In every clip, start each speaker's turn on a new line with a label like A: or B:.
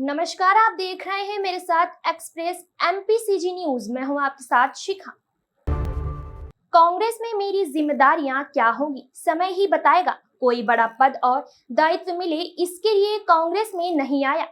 A: नमस्कार, आप देख रहे हैं मेरे साथ एक्सप्रेस एमपीसीजी न्यूज। मैं हूं आपके साथ शिखा। कांग्रेस में मेरी जिम्मेदारियां क्या होंगी, समय ही बताएगा। कोई बड़ा पद और दायित्व मिले, इसके लिए कांग्रेस में नहीं आया।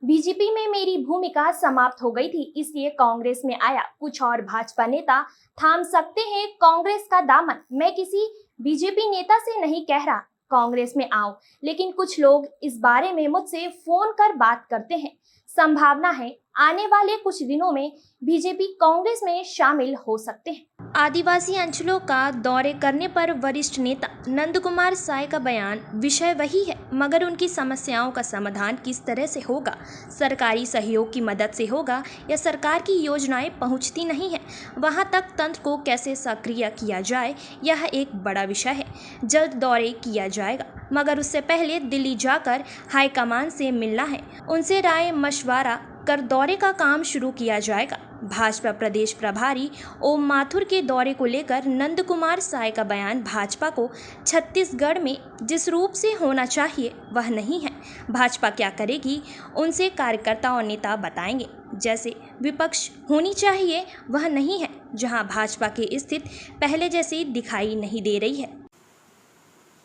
A: बीजेपी में मेरी भूमिका समाप्त हो गई थी, इसलिए कांग्रेस में आया। कुछ और भाजपा नेता थाम सकते हैं कांग्रेस का दामन। मैं किसी बीजेपी नेता से नहीं कह रहा कांग्रेस में आओ, लेकिन कुछ लोग इस बारे में मुझसे फोन कर बात करते हैं। संभावना है आने वाले कुछ दिनों में बीजेपी कांग्रेस में शामिल हो सकते हैं। आदिवासी अंचलों का दौरे करने पर वरिष्ठ नेता नंद कुमार साय का बयान, विषय वही है मगर उनकी समस्याओं का समाधान किस तरह से होगा, सरकारी सहयोग की मदद से होगा या सरकार की योजनाएं पहुंचती नहीं है, वहां तक तंत्र को कैसे सक्रिय किया जाए, यह एक बड़ा विषय है। जल्द दौरे किया जाएगा, मगर उससे पहले दिल्ली जाकर हाईकमान से मिलना है, उनसे राय मशवरा कर दौरे का काम शुरू किया जाएगा। भाजपा प्रदेश प्रभारी ओम माथुर के दौरे को लेकर नंद कुमार साय का बयान, भाजपा को छत्तीसगढ़ में जिस रूप से होना चाहिए वह नहीं है। भाजपा क्या करेगी उनसे कार्यकर्ता और नेता बताएंगे। जैसे विपक्ष होनी चाहिए वह नहीं है, जहां भाजपा की स्थिति पहले जैसी दिखाई नहीं दे रही है।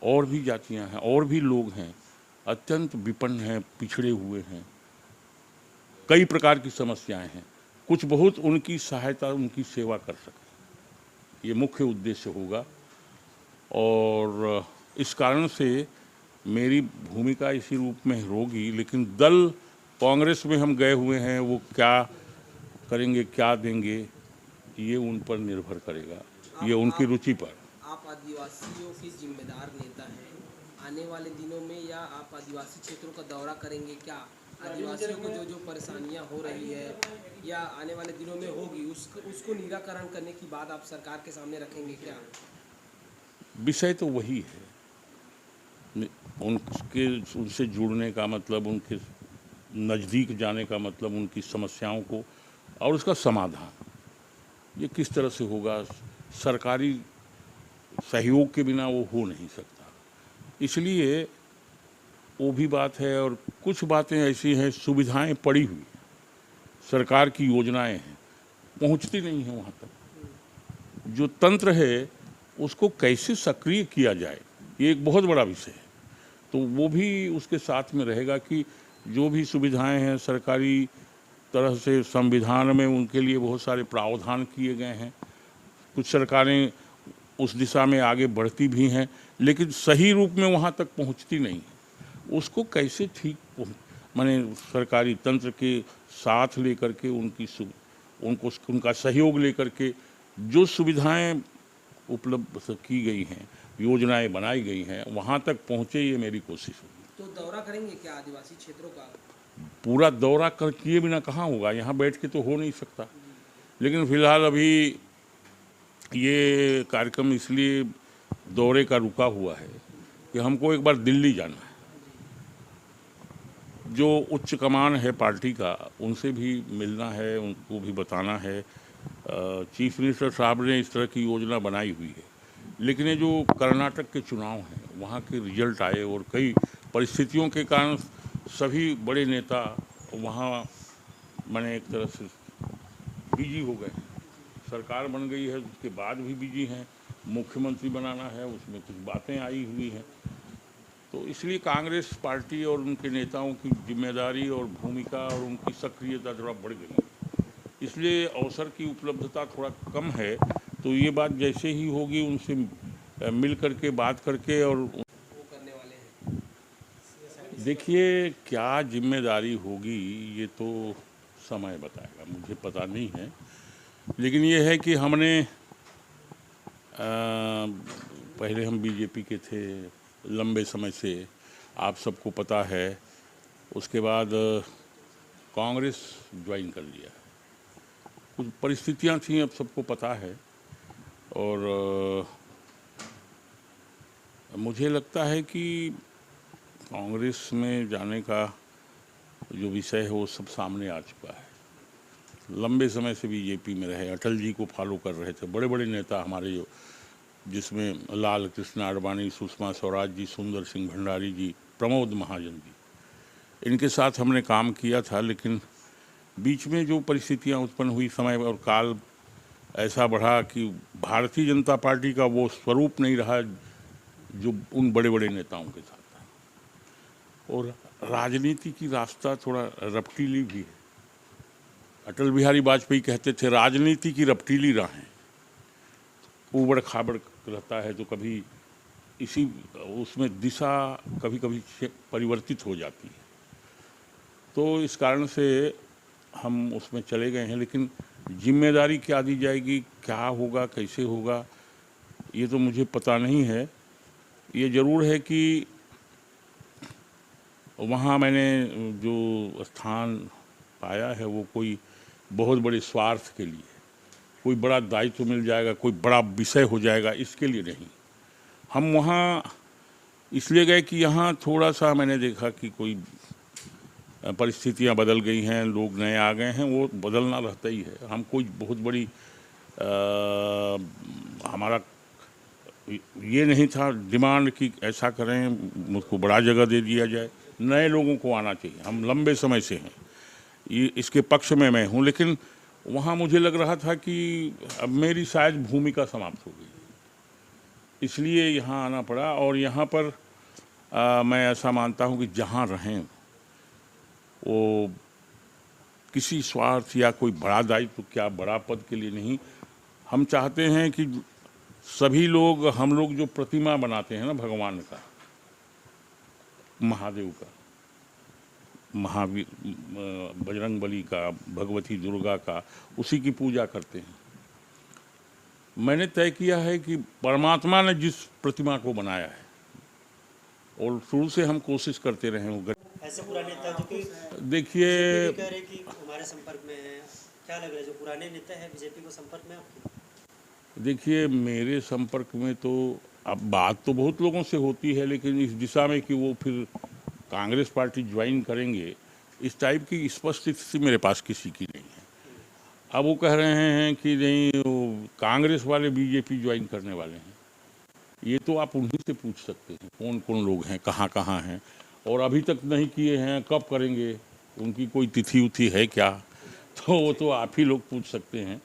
B: और भी जातियां हैं और भी लोग हैं, अत्यंत विपन्न हैं, पिछड़े हुए हैं, कई प्रकार की समस्याएं हैं। कुछ बहुत उनकी सहायता, उनकी सेवा कर सकें, ये मुख्य उद्देश्य होगा। और इस कारण से मेरी भूमिका इसी रूप में होगी। लेकिन दल कांग्रेस में हम गए हुए हैं, वो क्या करेंगे, क्या देंगे, ये उन पर निर्भर करेगा, ये उनकी रुचि पर।
C: आप आदिवासियों के जिम्मेदार नेता हैं, आने वाले दिनों में या आप आदिवासी क्षेत्रों का दौरा करेंगे क्या? आदिवासियों को जो परेशानियां हो रही है या आने वाले दिनों में होगी, उसको निराकरण करने की बात आप सरकार के सामने रखेंगे क्या?
B: विषय तो वही है, उनसे जुड़ने का मतलब, उनके नज़दीक जाने का मतलब, उनकी समस्याओं को और उसका समाधान ये किस तरह से होगा। सरकारी सहयोग के बिना वो हो नहीं सकता, इसलिए वो भी बात है। और कुछ बातें ऐसी हैं, सुविधाएं पड़ी हुई, सरकार की योजनाएं हैं, पहुंचती नहीं है वहाँ तक। जो तंत्र है उसको कैसे सक्रिय किया जाए, ये एक बहुत बड़ा विषय है। तो वो भी उसके साथ में रहेगा कि जो भी सुविधाएं हैं सरकारी तरह से, संविधान में उनके लिए बहुत सारे प्रावधान किए गए हैं। कुछ सरकारें उस दिशा में आगे बढ़ती भी हैं, लेकिन सही रूप में वहाँ तक पहुँचती नहीं है। उसको कैसे ठीक माने सरकारी तंत्र के साथ लेकर के उनका सहयोग लेकर के जो सुविधाएं उपलब्ध की गई हैं, योजनाएं बनाई गई हैं, वहाँ तक पहुँचे, ये मेरी कोशिश होगी।
C: तो दौरा करेंगे क्या आदिवासी क्षेत्रों का?
B: पूरा दौरा कर किए बिना कहाँ होगा, यहाँ बैठ के तो हो नहीं सकता। लेकिन फिलहाल अभी ये कार्यक्रम इसलिए दौरे का रुका हुआ है कि हमको एक बार दिल्ली जाना है। जो उच्च कमान है पार्टी का, उनसे भी मिलना है, उनको भी बताना है। चीफ मिनिस्टर साहब ने इस तरह की योजना बनाई हुई है, लेकिन ये जो कर्नाटक के चुनाव हैं, वहाँ के रिजल्ट आए और कई परिस्थितियों के कारण सभी बड़े नेता वहाँ माने एक तरह से बिजी हो गए। सरकार बन गई है, उसके बाद भी बिजी हैं, मुख्यमंत्री बनाना है, उसमें कुछ बातें आई हुई हैं। तो इसलिए कांग्रेस पार्टी और उनके नेताओं की जिम्मेदारी और भूमिका और उनकी सक्रियता थोड़ा बढ़ गई है, इसलिए अवसर की उपलब्धता थोड़ा कम है। तो ये बात जैसे ही होगी उनसे मिल करके, बात करके, और
C: वो करने वाले हैं।
B: देखिए क्या जिम्मेदारी होगी ये तो समय बताएगा, मुझे पता नहीं है। लेकिन ये है कि हमने पहले हम बीजेपी के थे लंबे समय से, आप सबको पता है। उसके बाद कांग्रेस ज्वाइन कर लिया, कुछ परिस्थितियां थी, अब सबको पता है। और मुझे लगता है कि कांग्रेस में जाने का जो विषय है वो सब सामने आ चुका है। लंबे समय से बीजेपी में रहे, अटल जी को फॉलो कर रहे थे बड़े बड़े नेता हमारे, जो जिसमें लाल कृष्ण आडवाणी, सुषमा स्वराज जी, सुंदर सिंह भंडारी जी, प्रमोद महाजन जी, इनके साथ हमने काम किया था, लेकिन बीच में जो परिस्थितियां उत्पन्न हुई, समय और काल ऐसा बढ़ा कि भारतीय जनता पार्टी का वो स्वरूप नहीं रहा जो उन बड़े बड़े नेताओं के साथ था। और राजनीति की रास्ता थोड़ा रपटीली भी है। अटल बिहारी वाजपेयी कहते थे, राजनीति की रपटीली राहें, ऊबड़ खाबड़ रहता है, तो कभी इसी उसमें दिशा कभी कभी परिवर्तित हो जाती है। तो इस कारण से हम उसमें चले गए हैं, लेकिन जिम्मेदारी क्या दी जाएगी, क्या होगा, कैसे होगा, ये तो मुझे पता नहीं है। ये ज़रूर है कि वहाँ मैंने जो स्थान पाया है वो कोई बहुत बड़े स्वार्थ के लिए, कोई बड़ा दायित्व मिल जाएगा, कोई बड़ा विषय हो जाएगा, इसके लिए नहीं। हम वहाँ इसलिए गए कि यहाँ थोड़ा सा मैंने देखा कि कोई परिस्थितियाँ बदल गई हैं, लोग नए आ गए हैं, वो बदलना रहता ही है। हम कोई बहुत बड़ी हमारा ये नहीं था डिमांड कि ऐसा करें, मुझको बड़ा जगह दे दिया जाए। नए लोगों को आना चाहिए, हम लंबे समय से हैं, ये इसके पक्ष में मैं हूँ। लेकिन वहाँ मुझे लग रहा था कि अब मेरी शायद भूमिका समाप्त हो गई, इसलिए यहाँ आना पड़ा। और यहाँ पर मैं ऐसा मानता हूँ कि जहाँ रहें वो किसी स्वार्थ या कोई बड़ा दायित्व, क्या बड़ा पद के लिए नहीं। हम चाहते हैं कि सभी लोग, हम लोग जो प्रतिमा बनाते हैं ना भगवान का, महादेव का, महावीर, बजरंगबली का, भगवती दुर्गा का, उसी की पूजा करते हैं। मैंने तय किया है कि परमात्मा ने जिस प्रतिमा को बनाया है, और शुरू से हम कोशिश करते रहे हैं।
D: ऐसे पुराने नेता जो कि
B: देखिए,
D: कह रहे कि हमारे संपर्क में है, क्या लग रहा है जो पुराने नेता है बीजेपी को संपर्क में आपके?
B: देखिए, मेरे संपर्क में तो अब बात तो बहुत लोगों से होती है, लेकिन इस दिशा में कि वो फिर कांग्रेस पार्टी ज्वाइन करेंगे, इस टाइप की स्पष्ट स्थिति मेरे पास किसी की नहीं है। अब वो कह रहे हैं कि नहीं, वो कांग्रेस वाले बीजेपी ज्वाइन करने वाले हैं। ये तो आप उन्हीं से पूछ सकते हैं कौन कौन लोग हैं, कहाँ कहाँ हैं, और अभी तक नहीं किए हैं, कब करेंगे, उनकी कोई तिथि उथि है क्या, तो वो तो आप ही लोग पूछ सकते हैं।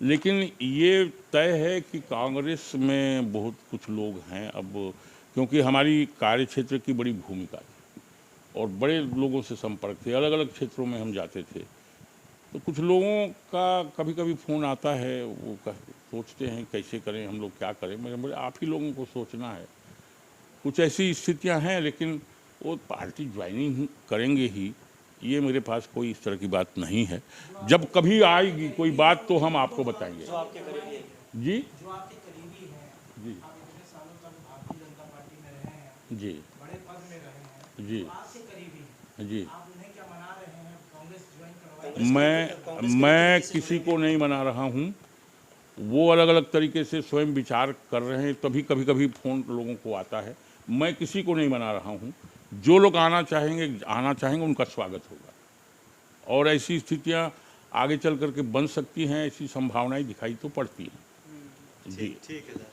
B: लेकिन ये तय है कि कांग्रेस में बहुत कुछ लोग हैं अब, क्योंकि हमारी कार्य क्षेत्र की बड़ी भूमिका थी और बड़े लोगों से संपर्क थे, अलग अलग क्षेत्रों में हम जाते थे। तो कुछ लोगों का कभी कभी फ़ोन आता है, वो सोचते हैं कैसे करें, हम लोग क्या करें। मेरे आप ही लोगों को सोचना है। कुछ ऐसी स्थितियां हैं, लेकिन वो पार्टी ज्वाइनिंग करेंगे ही, ये मेरे पास कोई इस तरह की बात नहीं है। जब कभी आएगी कोई बात तो हम आपको बताएंगे।
D: जो आपके करीबी है,
B: जी
E: जो आपके करीबी हैं,
B: जी
E: आप इतने सालों तक भारतीय जनता पार्टी में रहे हैं,
B: जी
E: बड़े पद में रहे हैं,
B: जी
E: तो आपके करीबी हैं,
B: जी।
E: आप उन्हें क्या मना रहे हैं कांग्रेस ज्वाइन करवाएं?
B: मैं किसी को नहीं मना रहा हूँ। वो अलग अलग तरीके से स्वयं विचार कर रहे हैं, तभी कभी कभी फ़ोन लोगों को आता है। मैं किसी को नहीं मना रहा हूँ। जो लोग आना चाहेंगे उनका स्वागत होगा, और ऐसी स्थितियाँ आगे चल करके बन सकती हैं, ऐसी संभावनाएं दिखाई तो पड़ती हैं। जी
D: ठीक है सर।